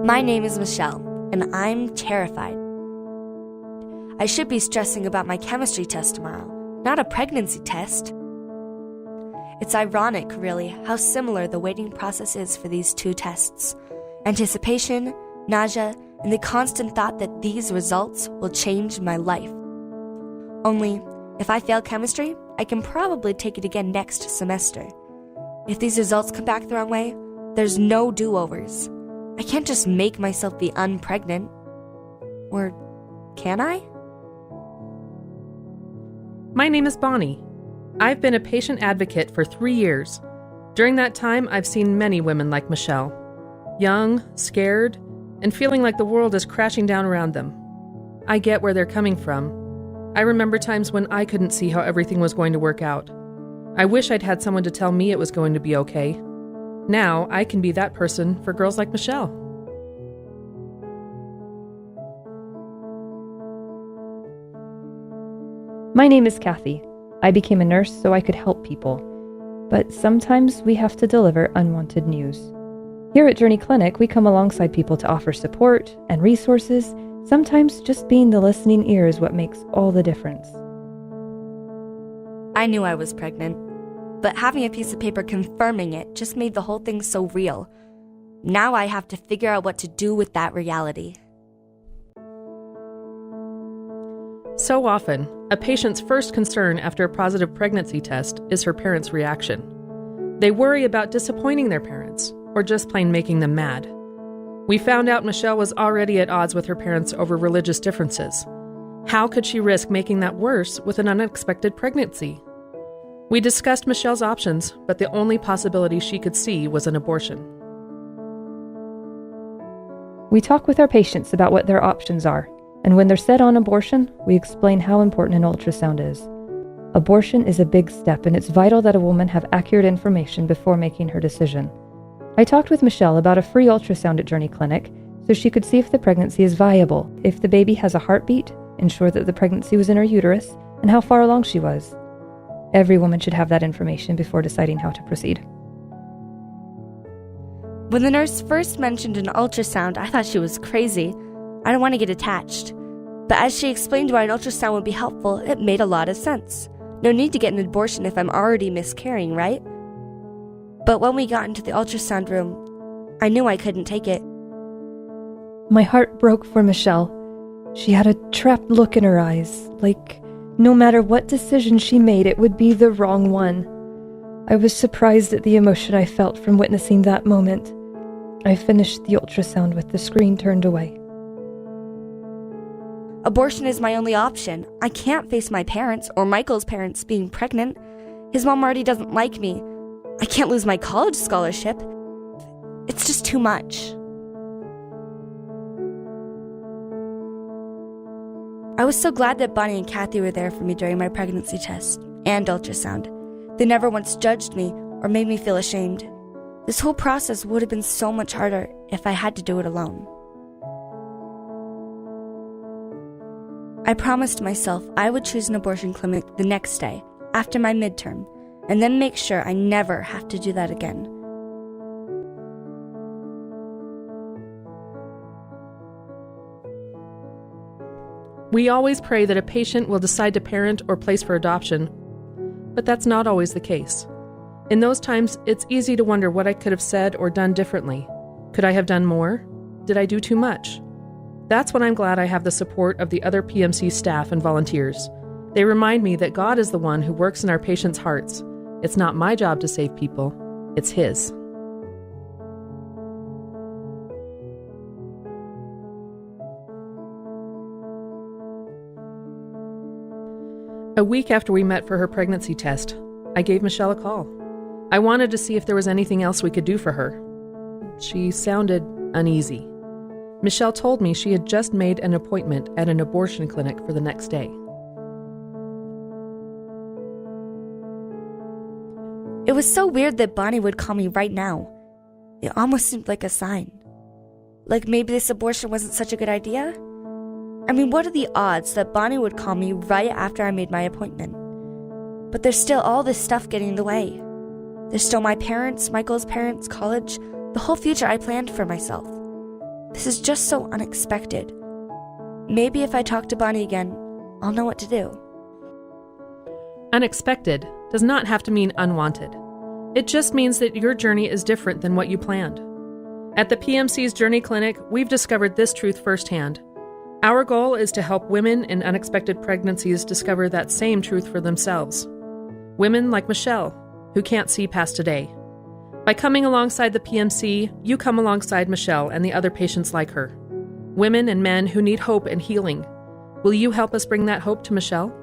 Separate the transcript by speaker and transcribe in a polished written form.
Speaker 1: My name is Michelle, and I'm terrified. I should be stressing about my chemistry test tomorrow, not a pregnancy test. It's ironic, really, how similar the waiting process is for these two tests. Anticipation, nausea, and the constant thought that these results will change my life. Only, if I fail chemistry, I can probably take it again next semester. If these results come back the wrong way, there's no do-overs. I can't just make myself be unpregnant. Or can I?
Speaker 2: My name is Bonnie. I've been a patient advocate for 3 years. During that time, I've seen many women like Michelle. Young, scared, and feeling like the world is crashing down around them. I get where they're coming from. I remember times when I couldn't see how everything was going to work out. I wish I'd had someone to tell me it was going to be okay. Now, I can be that person for girls like Michelle.
Speaker 3: My name is Kathy. I became a nurse so I could help people. But sometimes we have to deliver unwanted news. Here at Journey Clinic, we come alongside people to offer support and resources. Sometimes just being the listening ear is what makes all the difference.
Speaker 1: I knew I was pregnant, but having a piece of paper confirming it just made the whole thing so real. Now I have to figure out what to do with that reality.
Speaker 2: So often, a patient's first concern after a positive pregnancy test is her parents' reaction. They worry about disappointing their parents, or just plain making them mad. We found out Michelle was already at odds with her parents over religious differences. How could she risk making that worse with an unexpected pregnancy? We discussed Michelle's options, but the only possibility she could see was an abortion.
Speaker 3: We talk with our patients about what their options are, and when they're set on abortion, we explain how important an ultrasound is. Abortion is a big step, and it's vital that a woman have accurate information before making her decision. I talked with Michelle about a free ultrasound at Journey Clinic so she could see if the pregnancy is viable, if the baby has a heartbeat, ensure that the pregnancy was in her uterus, and how far along she was. Every woman should have that information before deciding how to proceed.
Speaker 1: When the nurse first mentioned an ultrasound, I thought she was crazy. I don't want to get attached. But as she explained why an ultrasound would be helpful, it made a lot of sense. No need to get an abortion if I'm already miscarrying, right? But when we got into the ultrasound room, I knew I couldn't take it.
Speaker 3: My heart broke for Michelle. She had a trapped look in her eyes, like no matter what decision she made, it would be the wrong one. I was surprised at the emotion I felt from witnessing that moment. I finished the ultrasound with the screen turned away.
Speaker 1: Abortion is my only option. I can't face my parents or Michael's parents being pregnant. His mom already doesn't like me. I can't lose my college scholarship. It's just too much. I was so glad that Bonnie and Kathy were there for me during my pregnancy test and ultrasound. They never once judged me or made me feel ashamed. This whole process would have been so much harder if I had to do it alone. I promised myself I would choose an abortion clinic the next day, after my midterm, and then make sure I never have to do that again.
Speaker 2: We always pray that a patient will decide to parent or place for adoption, but that's not always the case. In those times, it's easy to wonder what I could have said or done differently. Could I have done more? Did I do too much? That's when I'm glad I have the support of the other PMC staff and volunteers. They remind me that God is the one who works in our patients' hearts. It's not my job to save people, it's His. A week after we met for her pregnancy test, I gave Michelle a call. I wanted to see if there was anything else we could do for her. She sounded uneasy. Michelle told me she had just made an appointment at an abortion clinic for the next day.
Speaker 1: It was so weird that Bonnie would call me right now. It almost seemed like a sign. Like maybe this abortion wasn't such a good idea? I mean, what are the odds that Bonnie would call me right after I made my appointment? But there's still all this stuff getting in the way. There's still my parents, Michael's parents, college, the whole future I planned for myself. This is just so unexpected. Maybe if I talk to Bonnie again, I'll know what to do.
Speaker 2: Unexpected does not have to mean unwanted. It just means that your journey is different than what you planned. At the PMC's Journey Clinic, we've discovered this truth firsthand. Our goal is to help women in unexpected pregnancies discover that same truth for themselves. Women like Michelle, who can't see past today. By coming alongside the PMC, you come alongside Michelle and the other patients like her. Women and men who need hope and healing. Will you help us bring that hope to Michelle?